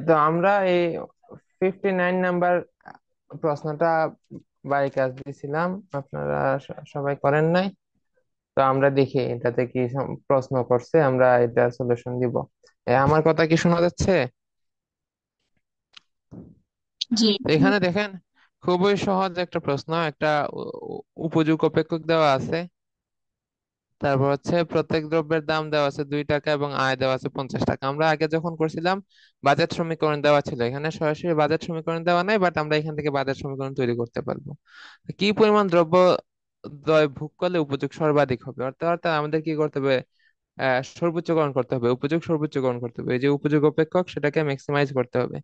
তো আমরা এই 59 নাম্বার প্রশ্নটা বাড়ি কাজ দিয়েছিলাম, আপনারা সবাই করেন নাই। তো আমরা দেখি এটাতে কি প্রশ্ন করছে, আমরা এটা সলিউশন দিব। আমার কথা কি শোনা যাচ্ছে? জি। তো এখানে দেখেন, খুবই সহজ একটা প্রশ্ন। একটা উপযোগ অপেক্ষক দেওয়া আছে, তারপর হচ্ছে প্রত্যেক দ্রব্যের দাম দেওয়া আছে 2 টাকা এবং আয় দেওয়া আছে 50 টাকা। আমরা আগে যখন করছিলাম বাজেট সমীকরণ দেওয়া ছিল, এখানে সরাসরি বাজেট সমীকরণ দেওয়া নাই, বাট আমরা এখান থেকে বাজেট সমীকরণ তৈরি করতে পারবো। কি পরিমাণ দ্রব্য দ্বয় ভোগ করলে উপযোগ সর্বাধিক হবে, অর্থাৎ অর্থাৎ আমাদের কি করতে হবে? সর্বোচ্চকরণ করতে হবে, উপযোগ সর্বোচ্চকরণ করতে হবে। এই যে উপযোগ অপেক্ষক, সেটাকে ম্যাক্সিমাইজ করতে হবে।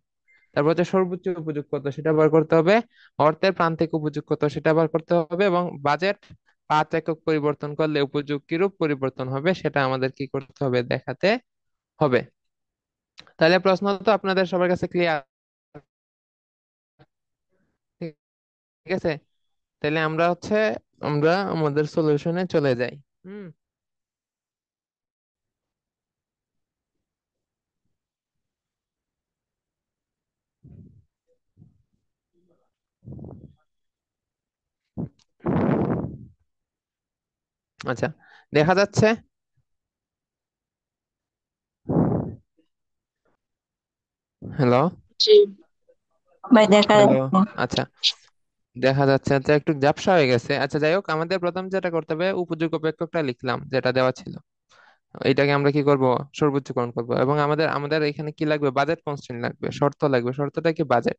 তারপর হচ্ছে সর্বোচ্চ উপযোগ কত সেটা বার করতে হবে, অর্থের প্রান্তিক উপযোগ কত সেটা বার করতে হবে, এবং বাজেট 5 একক পরিবর্তন করলে উপযোগ কিরূপ পরিবর্তন হবে সেটা আমাদের কি করতে হবে, দেখাতে হবে। তাহলে প্রশ্ন তো আপনাদের সবার কাছে ক্লিয়ার? ঠিক আছে, তাহলে আমরা আমাদের সলিউশনে চলে যাই। হুম। আচ্ছা, দেখা যাচ্ছে? হ্যালো? জি ভাই, দেখা হ্যালো? যাচ্ছে। আচ্ছা, দেখা যাচ্ছে। আচ্ছা, একটু ঝাপসা হয়ে গেছে। আচ্ছা, যাই হোক, আমাদের প্রথম যেটা করতে হবে, উপযোগ অপেক্ষকটা লিখলাম যেটা দেওয়া ছিল। এটাকে আমরা কি করব, সর্বোচ্চকরণ করব। এবং আমাদের আমাদের এখানে কি লাগবে, বাজেট কনস্ট্যান্ট লাগবে, শর্ত লাগবে। শর্তটা কি, বাজেট।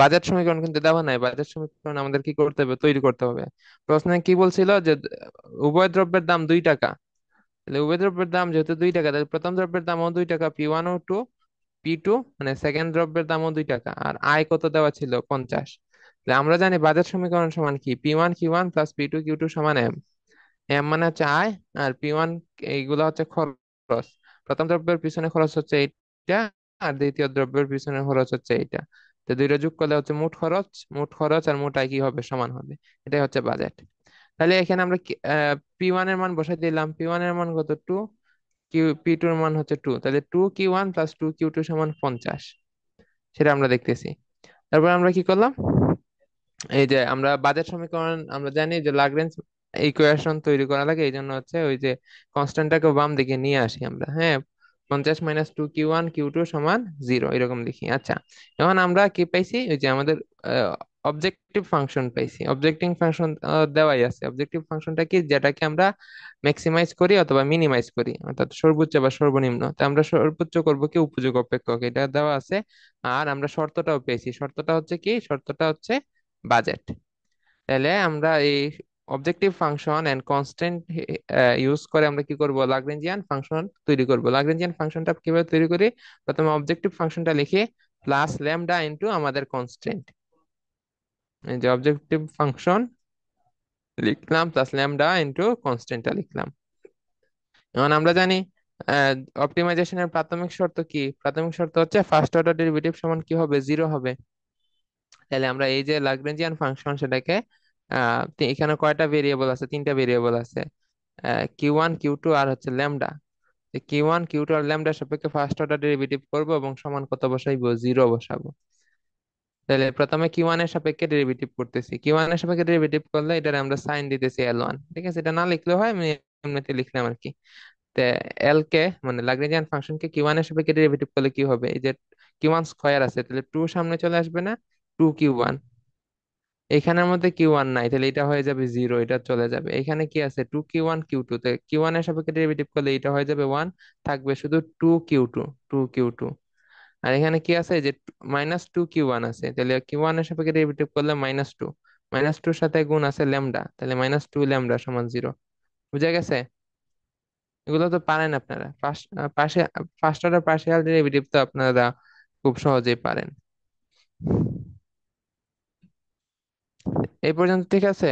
বাজেট সমীকরণ কিন্তু দেওয়া নাই, বাজেট সমীকরণ আমাদের কি করতে হবে, তৈরি করতে হবে। প্রশ্নে কি বলছিল যে উভয় দ্রব্যের দাম 2 টাকা। তাহলে উভয় দ্রব্যের দাম যেহেতু 2 টাকা, তাহলে প্রথম দ্রব্যের দামও 2 টাকা, P1 ও 2, P2, মানে সেকেন্ড দ্রব্যের দামও 2 টাকা। আর আয় কত দেওয়া ছিল, 50। তাহলে আমরা জানি বাজেট সমীকরণ সমান কি, P1 Q1 plus P2 Q2 সমান M। এম মানে হচ্ছে আয়, আর P1 এইগুলো হচ্ছে খরচ। প্রথম দ্রব্যের পিছনে খরচ হচ্ছে এইটা, আর দ্বিতীয় দ্রব্যের পিছনে খরচ হচ্ছে এইটা। তো দুইটা যোগ করলে হচ্ছে মোট খরচ। মোট খরচ আর মোট আয় কি হবে, সমান হবে। এটাই হচ্ছে বাজেট। তাহলে এখানে আমরা P1 এর মান বসাই দিলাম। P1 এর মান কত, 2। P2 এর মান হচ্ছে 2, তাহলে 2Q1 প্লাস 2Q2 সমান 50। সেটা আমরা দেখতেছি। তারপর আমরা কি করলাম, এই যে আমরা বাজেট সমীকরণ আমরা জানি যে লাগরেঞ্জ ইকুয়েশন তৈরি করা লাগে, এই জন্য হচ্ছে ওই যে কনস্ট্যান্টটাকে বাম দিকে নিয়ে আসি আমরা। হ্যাঁ, 50 - 2Q1 Q2 সমান 0, এরকম লিখি। আচ্ছা, এখন আমরা কি পাইছি, ওই যে আমাদের অবজেক্টিভ ফাংশন পাইছি। অবজেক্টিভ ফাংশন দেওয়াই আছে। অবজেক্টিভ ফাংশনটা কি, যেটাকে আমরা ম্যাক্সিমাইজ করি অথবা মিনিমাইজ করি, অর্থাৎ সর্বোচ্চ বা সর্বনিম্ন। তো আমরা সর্বোচ্চ করব কি, উপযোগ অপেক্ষক, এটা দেওয়া আছে। আর আমরা শর্তটাও পেয়েছি। শর্তটা হচ্ছে কি, শর্তটা হচ্ছে বাজেট। তাহলে আমরা এই objective function and constant use করে আমরা কি করব, লাগরেঞ্জিয়ান ফাংশন তৈরি করব। লাগরেঞ্জিয়ান ফাংশনটা কিভাবে তৈরি করি, প্রথমে অবজেক্টিভ ফাংশনটা লিখি, প্লাস ল্যামডা ইনটু আমাদের কনস্ট্যান্ট। এই যে অবজেক্টিভ ফাংশন লিখলাম, প্লাস ল্যামডা ইনটু কনস্ট্যান্টটা লিখলাম। এখন আমরা জানি অপটিমাইজেশনের প্রাথমিক শর্ত কি, প্রাথমিক শর্ত হচ্ছে ফার্স্ট অর্ডার ডেরিভেটিভ সমান কি হবে, 0 হবে। তাহলে আমরা এই যে লাগরেঞ্জিয়ান ফাংশন সেটাকে এখানে কয়টা ভেরিয়েবল আছে, 3টা ভেরিয়েবল আছে, Q1 Q2 আর হচ্ছে ল্যামডা। Q1 Q2 আর ল্যামডার সাপেক্ষে ফার্স্ট অর্ডার ডেরিভেটিভ করবো এবং সমান কত বসাইবো, 0 বসাবো। তাহলে প্রথমে Q1 এর সাপেক্ষে ডেরিভেটিভ করতেছি। Q1 এর সাপেক্ষে ডেরিভেটিভ করলে এটার আমরা সাইন দিতেছি L1। ঠিক আছে, এটা না লিখলেও হয়, আমি এমনিতে লিখলাম আর কি। তে এল কে মানে লাগরেঞ্জিয়ান ফাংশনকে Q1 এর সাপেক্ষে ডেরিভেটিভ করলে কি হবে, এই যে Q1 স্কয়ার আছে, তাহলে 2 সামনে চলে আসবে না, 2Q1। এখানের মধ্যে Q1 নাই, তাহলে এটা হয়ে যাবে 0, এটা চলে যাবে। এখানে কি আছে, 2Q1 Q2, তে Q1 এর সাপেক্ষে ডেরিভেটিভ করলে এটা হয়ে যাবে 1, থাকবে শুধু 2Q2। 2Q2। আর এখানে কি আছে, যে -2Q1 আছে, তাহলে Q1 এর সাপেক্ষে ডেরিভেটিভ করলে -2। -2 সাথে গুণ আছে ল্যামডা, তাহলে -2 ল্যামডা সমান 0। বুঝা গেছে? এগুলো তো পারেন আপনারা, পাশে ফার্স্ট অর্ডার পার্শিয়াল ডেরিভেটিভ তো আপনারা খুব সহজেই পারেন। এই পর্যন্ত ঠিক আছে?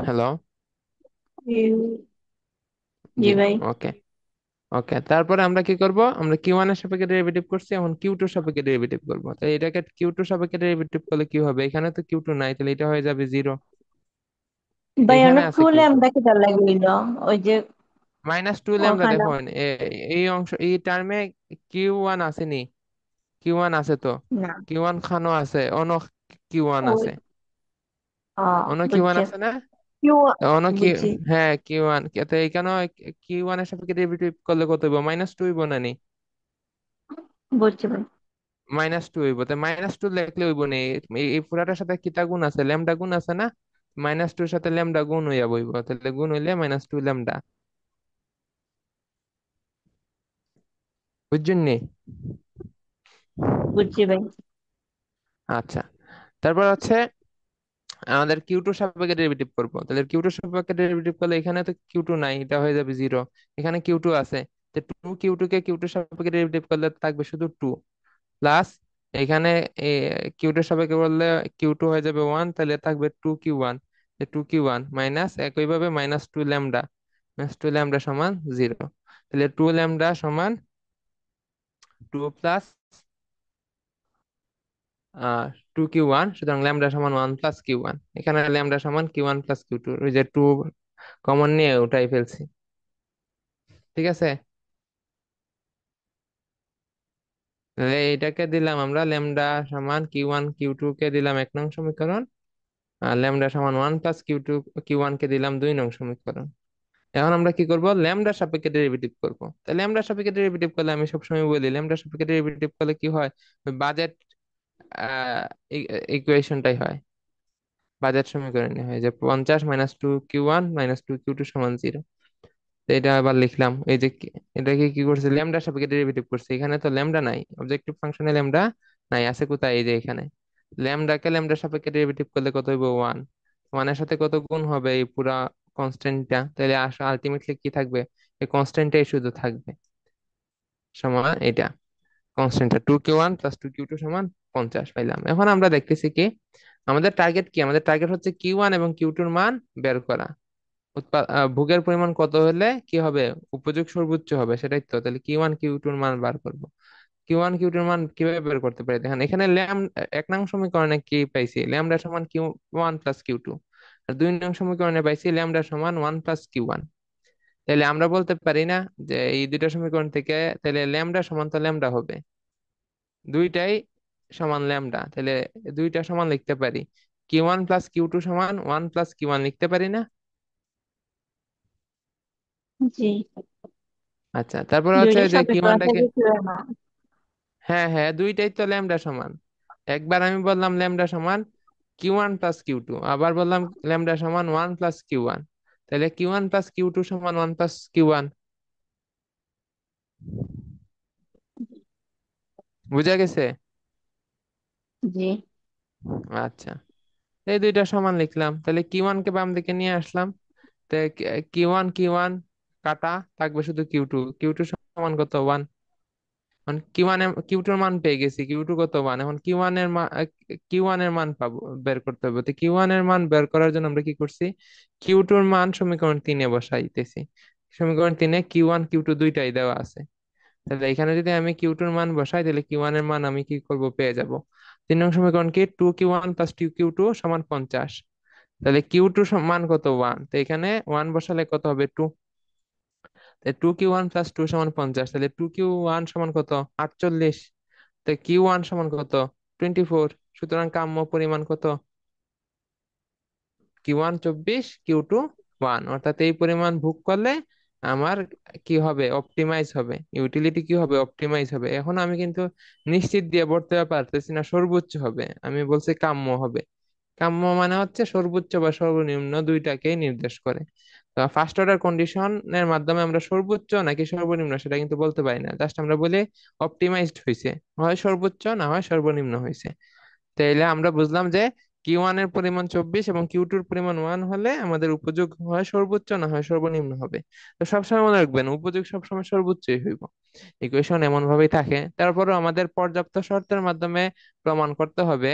হ্যালো? জি। জি জি। ভাই। ওকে। ওকে, তারপরে আমরা কি করব, আমরা Q1 এর সাপেক্ষে ডেরিভেটিভ করছি, এখন Q2 সাপেক্ষে ডেরিভেটিভ করব। তো এটাকে Q2 সাপেক্ষে ডেরিভেটিভ করলে কি হবে, এখানে তো Q2 নাই, তাহলে এটা হয়ে যাবে 0। ভাই এখানে অনেক আছে টু কিউ টু। ল্যামডা কেটে লাগলো ওই যে -2λ ওখানে। দেখুন এই অংশ এই টার্মে Q1 আসেনি। Q1 আছে তো, না, Q1 খানো আছে, অন Q1 ওই আছে, অন Q1 বুঝছে। আছে না? কিউ, অন কি, বুঝছি। হ্যাঁ Q1 তো এখানে Q1 এর সাপেক্ষে ডেরিভেটিভ করলে কত হইব? -2 হইব না নি? বুঝছি ভাই। -2 হইব, তো -2 লিখলে হইব নি? এই পুরাটার সাথে কিতা গুণ আছে? ল্যামডা গুণ আছে না? -2 এর সাথে ল্যামডা গুণ হইয়া বইব, তাহলে গুণ হইলে -2λ। বুঝছেন নি? বুঝছি ভাই। আচ্ছা, তারপর হচ্ছে আমাদের কিউ টু সাপেক্ষে ডেরিভেটিভ করবো, তাহলে কিউ টু সাপেক্ষে ডেরিভেটিভ করলে এখানে তো কিউ টু নাই, এটা হয়ে যাবে 0। এখানে কিউ টু আছে, তো কিউ টু কে কিউ টু সাপেক্ষে ডেরিভেটিভ করলে থাকবে শুধু 2 প্লাস এখানে কিউ টু সাপেক্ষে বললে কিউ টু হয়ে যাবে 1, তাহলে থাকবে 2Q1। 2Q1 মাইনাস একইভাবে -2λ, -2λ সমান 0। তাহলে 2λ সমান 2 প্লাস 2Q1, সুতরাং ল্যামডা সমান 1 প্লাস Q1। এখানে ল্যামডা সমান Q1 প্লাস Q2, ওই যে 2 কমন নিয়ে উঠাই ফেলছি। ঠিক আছে, তাহলে এটাকে দিলাম আমরা ল্যামডা সমান Q1 Q2 কে দিলাম 1 নং সমীকরণ, আর ল্যামডা সমান 1 প্লাস Q1 কে দিলাম 2 নং সমীকরণ। এখন আমরা কি করব? ল্যামডা সাপেক্ষে ডেরিভেটিভ করব। তাহলে ল্যামডা সাপেক্ষে ডেরিভেটিভ করলে আমি সবসময় বলি ল্যামডা সাপেক্ষে ডেরিভেটিভ করলে কি হয়, ওই বাজেট ইকুয়েশনটাই হয়, বাজেট সমীকরণই হয়, যে 50 -2Q1 -2Q2 সমান 0। তো এটা আবার লিখলাম, এই যে এটাকে কি করছে, ল্যামডা সাপেক্ষে ডেরিভেটিভ করছে। এখানে তো ল্যামডা নাই, অবজেক্টিভ ফাংশনে ল্যামডা নাই, আছে কোথায়? এই যে এখানে। ল্যামডাকে ল্যামডা সাপেক্ষে ডেরিভেটিভ করলে কত হইব? 1। 1 এর সাথে কত গুণ হবে এই পুরা কনস্ট্যান্টটা? তাহলে আলটিমেটলি কি থাকবে? এই কনস্ট্যান্টটাই শুধু থাকবে, সমান এটা কনস্ট্যান্টটা 2Q1 + 2Q2 সমান 50 পাইলাম। এখন আমরা দেখতেছি কি, আমাদের টার্গেট কি? আমাদের টার্গেট হচ্ছে Q1 এবং Q2 এর মান বের করা। ভোগের পরিমাণ কত হলে কি হবে, উপযোগ সর্বোচ্চ হবে, সেটাই তো। তাহলে Q1 Q2 এর মান বার করবো। Q1 Q2 এর মান কিভাবে বের করতে পারি দেখেন, এখানে 1 নং সমীকরণে কি পাইছি? ল্যামডা সমান Q1 + Q2। আর 2 নং সমীকরণে পাইছি ল্যামডা সমান 1 + Q1। তাহলে আমরা বলতে পারি না যে এই দুইটা সমীকরণ থেকে, তাহলে ল্যামডা সমান তো ল্যামডা হবে, দুইটাই সমান ল্যামডা, তাহলে দুইটা সমান লিখতে পারি। Q1 + Q2 সমান 1 + Q1 লিখতে পারি না? জি। আচ্ছা, তারপরে হচ্ছে দুইটা যে সমীকরণ কিউয়ানটাকে, থেকে কিউ এর মান। হ্যাঁ হ্যাঁ দুইটাই তো ল্যামডা সমান। একবার আমি বললাম ল্যামডা সমান Q1 + Q2, আবার বললাম ল্যামডা সমান 1 + Q1। তাহলে Q1 + Q2 সমান 1 + Q1। বুঝা গেছে? জি। আচ্ছা, এই দুইটা সমান লিখলাম, তাহলে Q1 কে বাম দিকে নিয়ে আসলাম। তো Q1 কাটা, থাকবে শুধু Q2। Q2 সমান কত? 1। এখন কিউ টুর মান পেয়ে গেছি, Q2 কত? 1। এখন কিউ ওয়ান এর মান পাবো, বের করতে হবে। তো Q1 এর মান বের করার জন্য আমরা কি করছি, Q2 এর মান সমীকরণ 3-এ বসাইতেছি। সমীকরণ 3-এ Q1 Q2 দুইটাই দেওয়া আছে। তাহলে এখানে যদি আমি Q2 এর মান বসাই, তাহলে Q1 এর মান আমি কি করব, পেয়ে যাব। 3 নং সমীকরণ কি, 2Q1 + 2Q2 সমান 50। তাহলে Q2 মান কত? 1। তো এখানে 1 বসালে কত হবে? 2। 2Q1 + 2 সমান 50, তাহলে 2Q1 সমান কত? 48। তো Q1 সমান কত? 24। সুতরাং কাম্য পরিমাণ কত? Q1 24, Q2 1, অর্থাৎ এই পরিমাণ ভোগ করলে আমার কি হবে, অপটিমাইজ হবে, ইউটিলিটি কি হবে, অপটিমাইজ হবে। এখন আমি কিন্তু নিশ্চিত দিয়ে বলতে পারতেছি না সর্বোচ্চ হবে, আমি বলছি কাম্য হবে। কাম্য মানে হচ্ছে সর্বোচ্চ বা সর্বনিম্ন দুইটাকেই নির্দেশ করে। তো ফার্স্ট অর্ডার কন্ডিশনের মাধ্যমে আমরা সর্বোচ্চ নাকি সর্বনিম্ন সেটা কিন্তু বলতে পারি না, জাস্ট আমরা বলি অপটিমাইজড হয়েছে, হয় সর্বোচ্চ না হয় সর্বনিম্ন হয়েছে। তাইলে আমরা বুঝলাম যে Q1 এর পরিমাণ 24 এবং Q2 এর পরিমাণ 1 হলে আমাদের উপযোগ হয় সর্বোচ্চ না হয় সর্বনিম্ন হবে। তো সবসময় মনে রাখবেন উপযোগ সবসময় সর্বোচ্চই হইব। ইকুয়েশন এমন ভাবেই থাকে। তারপরেও আমাদের পর্যাপ্ত শর্তের মাধ্যমে প্রমাণ করতে হবে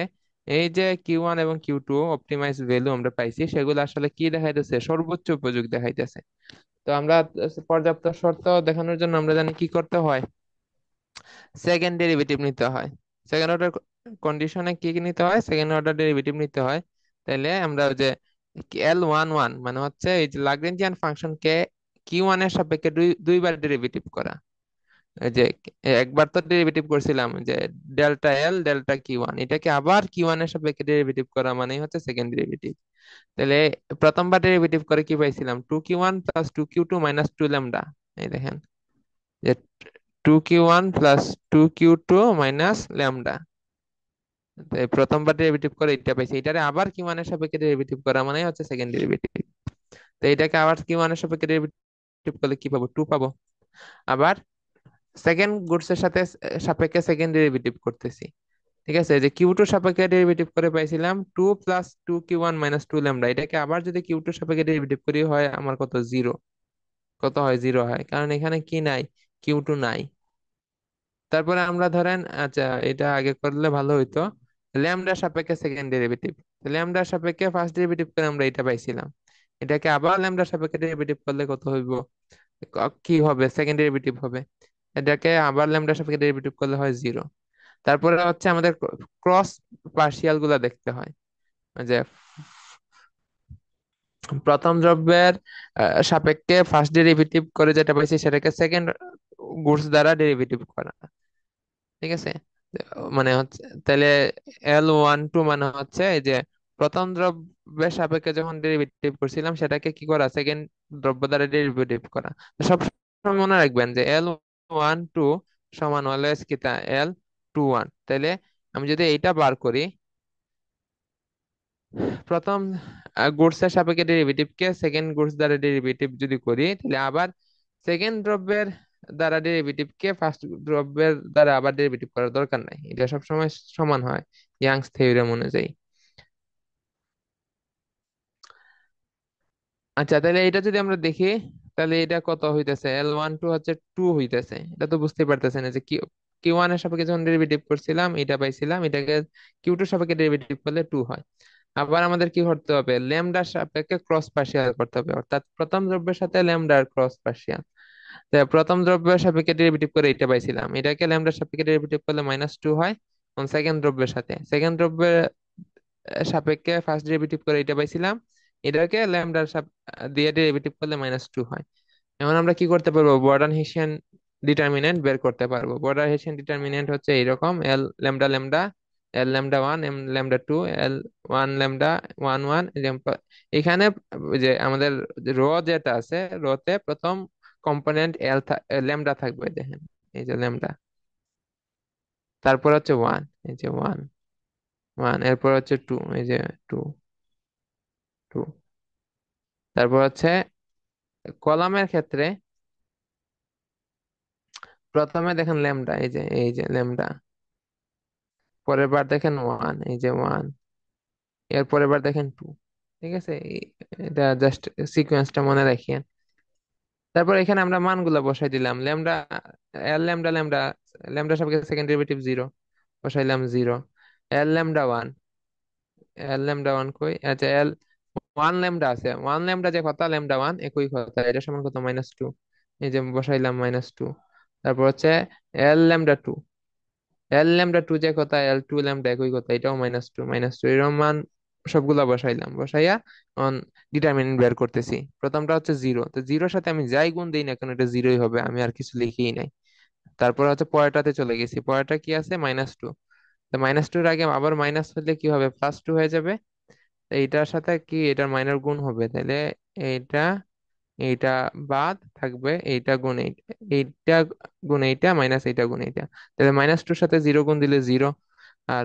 এই যে Q1 এবং Q2 অপটিমাইজ ভ্যালু আমরা পাইছি, সেগুলো আসলে কি দেখাইতেছে, সর্বোচ্চ উপযোগ দেখাইতেছে। তো আমরা পর্যাপ্ত শর্ত দেখানোর জন্য আমরা জানি কি করতে হয়, সেকেন্ড ডেরিভেটিভ নিতে হয়। সেকেন্ড অর্ডার কন্ডিশনে কি কি নিতে হয়, সেকেন্ড অর্ডার ডেরিভেটিভ নিতে হয়। তাইলে আমরা ওই যে L11 মানে হচ্ছে এই যে লাগরেঞ্জিয়ান ফাংশনকে কিউ ওয়ান এর সাপেক্ষে দুইবার ডেরিভেটিভ করা। এই যে একবার তো ডেরিভেটিভ করছিলাম যে delta L delta Q one, এটাকে আবার কিউ ওয়ান এর সাপেক্ষে ডেরিভেটিভ করা মানেই হচ্ছে সেকেন্ড ডেরিভেটিভ। তাহলে প্রথমবার ডেরিভেটিভ করে কি পাইছিলাম, 2Q1 plus 2Q2 minus 2 lambda. এই দেখেন যে 2Q1 plus 2Q2 minus lambda. প্রথমবার ডেরিভেটিভ করে এটা পাইছি, এটারে আবার কিউ ওয়ান এর সাপেক্ষে ডেরিভেটিভ করা মানে হচ্ছে সেকেন্ড ডেরিভেটিভ। তো এটাকে আবার কিউ ওয়ান এর সাপেক্ষে ডেরিভেটিভ করলে কি পাবো, 2 পাবো। আবার সেকেন্ড গুডস এর সাথে সাপেক্ষে সেকেন্ড ডেরিভেটিভ করতেছি। ঠিক আছে, যে কিউ টু সাপেক্ষে ডেরিভেটিভ করে পাইছিলাম 2 প্লাস 2Q1 মাইনাস 2 ল্যামডা, এটাকে আবার যদি কিউ টু সাপেক্ষে ডেরিভেটিভ করি হয় আমার কত, জিরো। কত হয়, জিরো হয়, কারণ এখানে কি নাই, কিউ টু নাই। তারপরে আমরা ধরেন, আচ্ছা এটা আগে করলে ভালো হইতো, ল্যামডার সাপেক্ষে সেকেন্ড ডেরিভেটিভ। ল্যামডার সাপেক্ষে ফার্স্ট ডেরিভেটিভ করে আমরা এটা পাইছিলাম, এটাকে আবার ল্যামডার সাপেক্ষে ডেরিভেটিভ করলে কত হইব, কি হবে, সেকেন্ড ডেরিভেটিভ হবে। এটাকে আবার ল্যামডার সাপেক্ষে ডেরিভেটিভ করলে হয় জিরো। তারপরে হচ্ছে আমাদের ক্রস পার্শিয়াল গুলা দেখতে হয়, যে প্রথম দ্রব্যের সাপেক্ষে ফার্স্ট ডেরিভেটিভ করে যেটা পাইছি সেটাকে সেকেন্ড গুডস দ্বারা ডেরিভেটিভ করা। ঠিক আছে, মানে হচ্ছে তাহলে L12 মানে হচ্ছে এই যে প্রথম দ্রব্যের সাপেক্ষে যখন ডেরিভেটিভ করছিলাম সেটাকে কি করা, সেকেন্ড দ্রব্য দ্বারা ডেরিভেটিভ করা। তো সব সময় মনে রাখবেন যে L12 সমান অলওয়েজ কি তা L21। তাহলে আমি যদি এইটা বার করি, প্রথম গুডস এর সাপেক্ষে ডেরিভেটিভ কে সেকেন্ড গুডস দ্বারা ডেরিভেটিভ যদি করি, তাহলে আবার সেকেন্ড দ্রব্যের দ্বারা ডেরিভেটিভ কে ফার্স্ট দ্রব্যের দ্বারা আবার ডেরিভেটিভ করার দরকার নাই, এটা সবসময় সমান হয় ইয়াংস থিওরেম অনুযায়ী। আচ্ছা তাহলে এটা যদি আমরা দেখি, তাহলে এটা কত হইতেছে, L12 হচ্ছে 2 হইতেছে। এটা তো বুঝতে পারতেছেন যে কিউ ওয়ান এর সাপেক্ষে যখন ডেরিভেটিভ করছিলাম এটা পাইছিলাম, এটাকে কিউ টু সাপেক্ষে ডেরিভেটিভ করলে 2 হয়। আবার আমাদের কি করতে হবে, ল্যামডার সাপেক্ষে ক্রস পার্শিয়াল করতে হবে, অর্থাৎ প্রথম দ্রব্যের সাথে ল্যামডার ক্রস পার্শিয়াল। প্রথম দ্রব্যের সাপেক্ষে ডেরিভেটিভ করে এটা পাইছিলাম, এটাকে ল্যামডার সাপেক্ষে ডেরিভেটিভ করলে -2 হয়। সেকেন্ড দ্রব্যের সাথে সেকেন্ড দ্রব্যের সাপেক্ষে ফার্স্ট ডেরিভেটিভ করে এটা পাইছিলাম, এটাকে ল্যামডার দিয়ে ডেরিভেটিভ করলে -2 হয়। এখন আমরা কি করতে পারবো, বর্ডার হেসিয়ান ডিটারমিনেন্ট বের করতে পারবো। বর্ডার হেসিয়ান ডিটারমিনেন্ট হচ্ছে এইরকম, L lambda lambda, L lambda one, M lambda two, L one lambda one one. এখানে যে আমাদের রো যেটা আছে, রোতে প্রথম কম্পোনেন্ট ল্যামডা থাকবে, দেখেন এই যে ল্যামডা। তারপর হচ্ছে ওয়ান, এই যে ওয়ান ওয়ান, এরপর হচ্ছে টু, এই যে টু টু। তারপর হচ্ছে কলামের ক্ষেত্রে প্রথমে দেখেন ল্যামডা, এই যে ল্যামডা। পরের বার দেখেন ওয়ান, এই যে ওয়ান। এর পরের বার দেখেন টু। ঠিক আছে, এটা জাস্ট সিকোয়েন্সটা মনে রাখিয়েন। তারপর এখানে আমরা মানগুলো বসাই দিলাম, lambda, L lambda lambda, lambda সাপেক্ষে সেকেন্ড ডেরিভেটিভ জিরো, বসাইলাম জিরো। এল ল্যামডা ওয়ান, এল ল্যামডা ওয়ান কই, আচ্ছা এল ওয়ান ল্যামডা আছে, ওয়ান ল্যামডা যে কথা ল্যামডা ওয়ান একই কথা, এটা সমান কত, -2। এই যে বসাইলাম -2। তারপর হচ্ছে এল ল্যামডা টু, এল ল্যামডা টু যে কথা, এল টু ল্যামডা একই কথা, এটাও -2 এরকম মান সবগুলা বসাইলাম। বসাইয়া অন ডিটারমিনেন্ট বের করতেছি। প্রথমটা হচ্ছে জিরো, তো জিরোর সাথে আমি যাই গুণ দিই না কেন এটা জিরোই হবে, আমি আর কিছু লিখিই নাই। তারপর হচ্ছে পরেরটাতে চলে গেছি, পরেরটা কি আছে, -2। তো -2 এর আগে আবার মাইনাস হলে কি হবে, +2 হয়ে যাবে। তো এইটার সাথে কি এটার মাইনাস গুণ হবে, তাহলে এইটা, এইটা বাদ থাকবে, এইটা গুণ এইটা, এইটা গুণ এইটা মাইনাস এইটা গুণ এইটা। তাহলে -2 সাথে জিরো গুণ দিলে জিরো। আর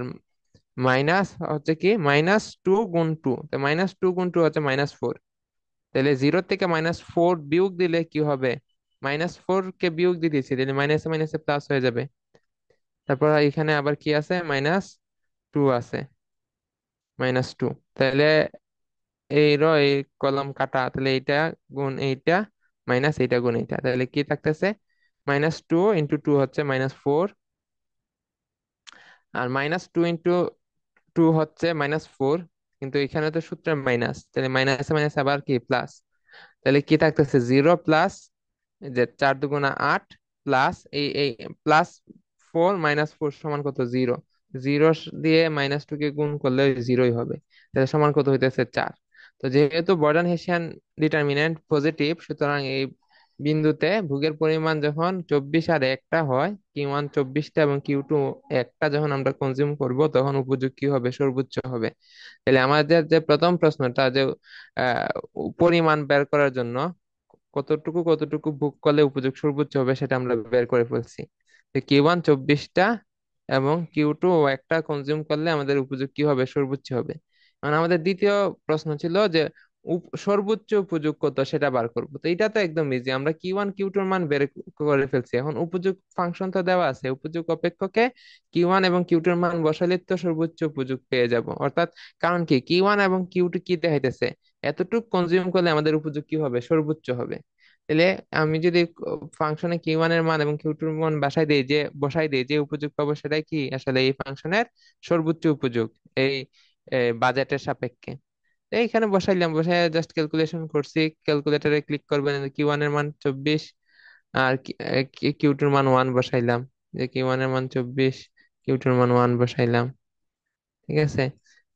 মাইনাস হচ্ছে কি, -2 গুণ 2, তো -2 গুণ 2 হচ্ছে -4। তাহলে জিরো থেকে -4 বিয়োগ দিলে কি হবে, -4 কে বিয়োগ দিয়ে দিয়েছি, তাহলে মাইনাসে মাইনাসে প্লাস হয়ে যাবে। তারপর এখানে আবার কি আছে, -2 আছে, -2। তাহলে এই কলম কাটা, তাহলে এইটা গুণ এইটা মাইনাস এইটা গুণ এইটা, তাহলে কি থাকতেছে, -2 × 2 হচ্ছে -4। আর -2 × 2 হচ্ছে -4, কিন্তু এখানে তো সূত্রে মাইনাস, তাহলে মাইনাসে মাইনাস আবার কি প্লাস। তাহলে কি থাকতেছে, জিরো প্লাস, যে 4 × 2 = 8, প্লাস এই এই +4 -4 সমান কত, জিরো। জিরো দিয়ে -2 কে গুণ করলে জিরোই হবে, তাহলে সমান কত হইতেছে, 4। তো যেহেতু বর্ডান হেসিয়ান ডিটারমিন্যান্ট পজিটিভ, সুতরাং এই বিন্দুতে ভোগের পরিমাণ যখন 24 আর 1টা হয়, Q1 24টা এবং Q2 1টা, যখন আমরা কনজিউম করব তখন উপযোগ কি হবে, সর্বোচ্চ হবে। তাহলে আমাদের যে প্রথম প্রশ্নটা যে আহ, পরিমাণ বের করার জন্য কতটুকু কতটুকু ভোগ করলে উপযোগ সর্বোচ্চ হবে সেটা আমরা বের করে ফেলছি। Q1 24টা এবং Q2 একটা কনজিউম করলে আমাদের উপযোগ কি হবে, সর্বোচ্চ হবে। মানে আমাদের দ্বিতীয় প্রশ্ন ছিল যে সর্বোচ্চ উপযোগ কত সেটা বার করবো। তো এটা তো একদম ইজি, আমরা Q1 Q2 এর মান বের করে ফেলছি। এখন উপযোগ ফাংশন তো দেওয়া আছে, উপযোগ অপেক্ষকে Q1 এবং Q2 এর মান বসালে তো সর্বোচ্চ উপযোগ পেয়ে যাব। অর্থাৎ কারণ কি, Q1 এবং Q2 কি দেখাইতেছে, এতটুকু কনজিউম করলে আমাদের উপযোগ কি হবে, সর্বোচ্চ হবে। তাহলে আমি যদি ফাংশনে Q1 এর মান এবং Q2 এর মান বসাই দিই, যে উপযোগ পাবো সেটাই কি আসলে এই ফাংশনের সর্বোচ্চ উপযোগ এই বাজেটের সাপেক্ষে। তো এইখানে বসাইলাম, বসাই জাস্ট ক্যালকুলেশন করছি। ক্যালকুলেটরে ক্লিক করবেন, Q1 এর মান 24 আর Q2 এর মান 1 বসাইলাম। যে Q1 এর মান 24, Q2 এর মান 1 বসাইলাম। ঠিক আছে,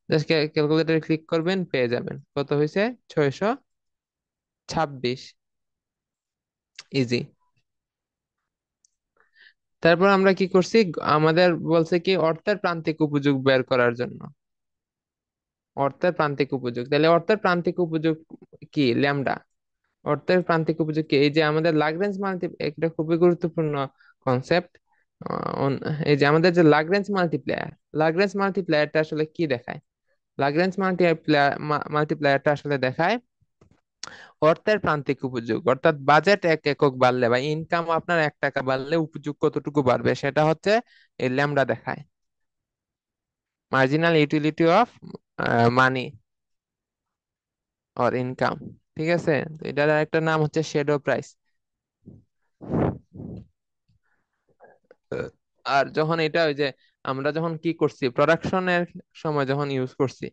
জাস্ট ক্যালকুলেটরে ক্লিক করবেন, পেয়ে যাবেন কত হয়েছে, 626। ইজি। তারপর আমরা কি করছি, আমাদের বলছে কি অর্থের প্রান্তিক উপযোগ বের করার জন্য। অর্থের প্রান্তিক উপযোগ, তাহলে অর্থের প্রান্তিক উপযোগ কি, ল্যামডা। অর্থের প্রান্তিক উপযোগ কি, এই যে আমাদের লাগরেঞ্জ মাল্টি, একটা খুবই গুরুত্বপূর্ণ কনসেপ্ট। এই যে আমাদের যে লাগরেঞ্জ মাল্টিপ্লায়ারটা আসলে কি দেখায়, লাগরেঞ্জ মাল্টিপ্লায়ারটা আসলে দেখায় অর্থের প্রান্তিক উপযোগ। অর্থাৎ বাজেট 1 একক বাড়লে বা ইনকাম আপনার 1 টাকা বাড়লে উপযোগ কতটুকু বাড়বে, সেটা হচ্ছে এই ল্যামডা দেখায়, marginal utility of money or income. ঠিক আছে, তো এটার একটা নাম হচ্ছে শ্যাডো প্রাইস। আর যখন এটা ওই যে আমরা যখন কি করছি, প্রোডাকশনের সময় যখন ইউজ করছি,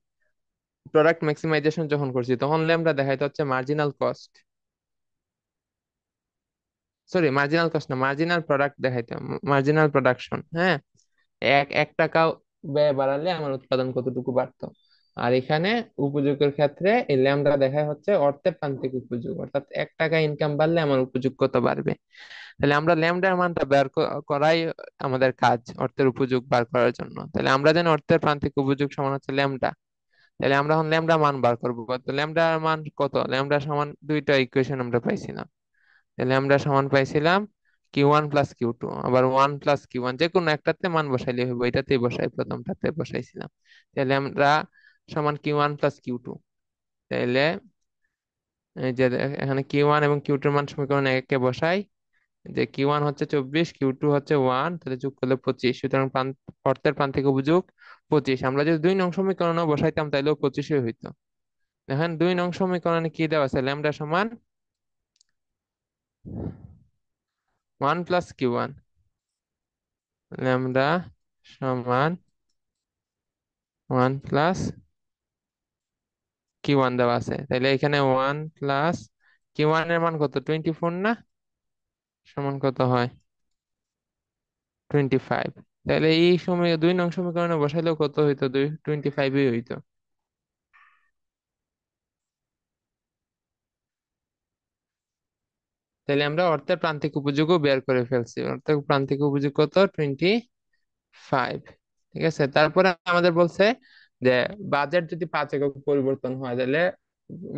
প্রোডাক্ট ম্যাক্সিমাইজেশন যখন করছি, তখন ল্যামডা দেখাইতে হচ্ছে marginal cost, sorry marginal cost না, মার্জিনাল প্রোডাক্ট দেখাইতে, মার্জিনাল প্রোডাকশন। হ্যাঁ, এক এক টাকা ব্যয় বাড়ালে আমার উৎপাদন কতটুকু বাড়তো। আর এখানে উপযোগের ক্ষেত্রে এই ল্যামডা দেখায় হচ্ছে অর্থের প্রান্তিক উপযোগ, অর্থাৎ 1 টাকা ইনকাম বাড়লে আমার উপযোগ কত বাড়বে। তাহলে আমরা ল্যামডার মানটা বের করাই আমাদের কাজ, অর্থের উপযোগ বার করার জন্য। তাহলে আমরা জানি অর্থের প্রান্তিক উপযোগ সমান হচ্ছে ল্যামডা। তাহলে আমরা এখন ল্যামডা মান বার করবো। তো ল্যামডার মান কত, ল্যামডা সমান দুইটা ইকুয়েশন আমরা পাইছিলাম। তাহলে আমরা সমান পাইছিলাম Q1 + Q2, আবার 1 + Q1, যে কোনো একটাতে মান বসাইলে হইব, এটাতেই বসাই, প্রথমটাতে বসাইছিলাম। তাহলে আমরা সমান Q1 + Q2। তাইলে এই যে এখানে Q1 এবং Q2 এর মান সমীকরণ একে বসাই, যে Q1 হচ্ছে 24, Q2 হচ্ছে 1, তাহলে যোগ করলে 25। সুতরাং অর্থের প্রান্তিক উপযোগ 25। আমরা যদি 2 নং সমীকরণও বসাইতাম তাইলেও 25ই হইতো। এখন 2 নং সমীকরণে কি দেওয়া আছে, ল্যামডা সমান 1 + Q1, ল্যামডা সমান 1 + Q1 দেওয়া আছে। তাহলে এখানে 1 + Q1 এর মান কত, 24 না, সমান কত হয়, 25। তাহলে এই সময় 2 নং সমীকরণে বসাইলেও কত হইতো, 25ই হইতো। তাহলে আমরা অর্থের প্রান্তিক উপযোগও বের করে ফেলছি, অর্থের প্রান্তিক উপযোগ কত, 25। ঠিক আছে, তারপরে আমাদের বলছে যে বাজেট যদি 5 একক পরিবর্তন হয় তাহলে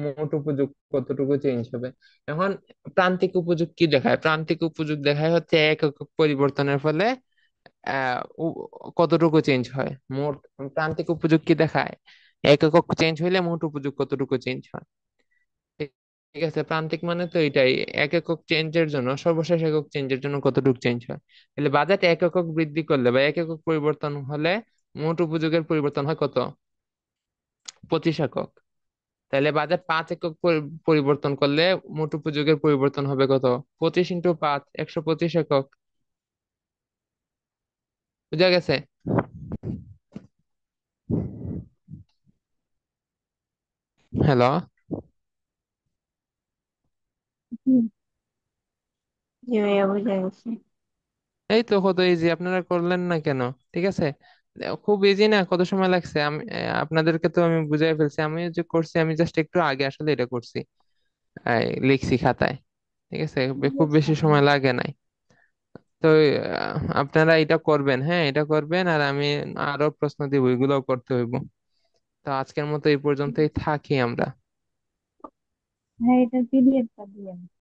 মোট উপযোগ কতটুকু চেঞ্জ হবে। এখন প্রান্তিক উপযোগ কি দেখায়, প্রান্তিক উপযোগ দেখায় হচ্ছে 1 একক পরিবর্তনের ফলে কতটুকু চেঞ্জ হয় মোট। প্রান্তিক উপযোগ কি দেখায়, 1 একক চেঞ্জ হইলে মোট উপযোগ কতটুকু চেঞ্জ হয়। ঠিক ঠিক আছে, প্রান্তিক মানে তো এটাই, 1 একক চেঞ্জের জন্য, সর্বশেষ একক চেঞ্জের জন্য কতটুকু চেঞ্জ হয়। তাহলে বাজেট 1 একক বৃদ্ধি করলে বা 1 একক পরিবর্তন হলে মোট উপযোগের পরিবর্তন হয় কত, 25 একক। তাহলে বাজেট 5 একক পরিবর্তন করলে মোট উপযোগের পরিবর্তন হবে কত, 25 × 5, 125 একক। বুঝা গেছে? হ্যালো। হুম, জি ভাইয়া বুঝা গেছে। এই তো কত ইজি, আপনারা করলেন না কেন? ঠিক আছে, খুব ইজি না, কত সময় লাগছে আমি আপনাদেরকে তো আমি বুঝাই ফেলছি, আমি যে করছি আমি জাস্ট একটু আগে আসলে এটা করছি, লিখছি খাতায়। ঠিক আছে, খুব বেশি বুঝলাম। সময় লাগে নাই। তো আপনারা এটা করবেন, হ্যাঁ এটা করবেন, আর আমি আরো প্রশ্ন দিব, এগুলোও করতে হইব। তো আজকের মতো এই পর্যন্তই থাকি আমরা। হ্যাঁ, এটা পিডিএফটা দিয়ে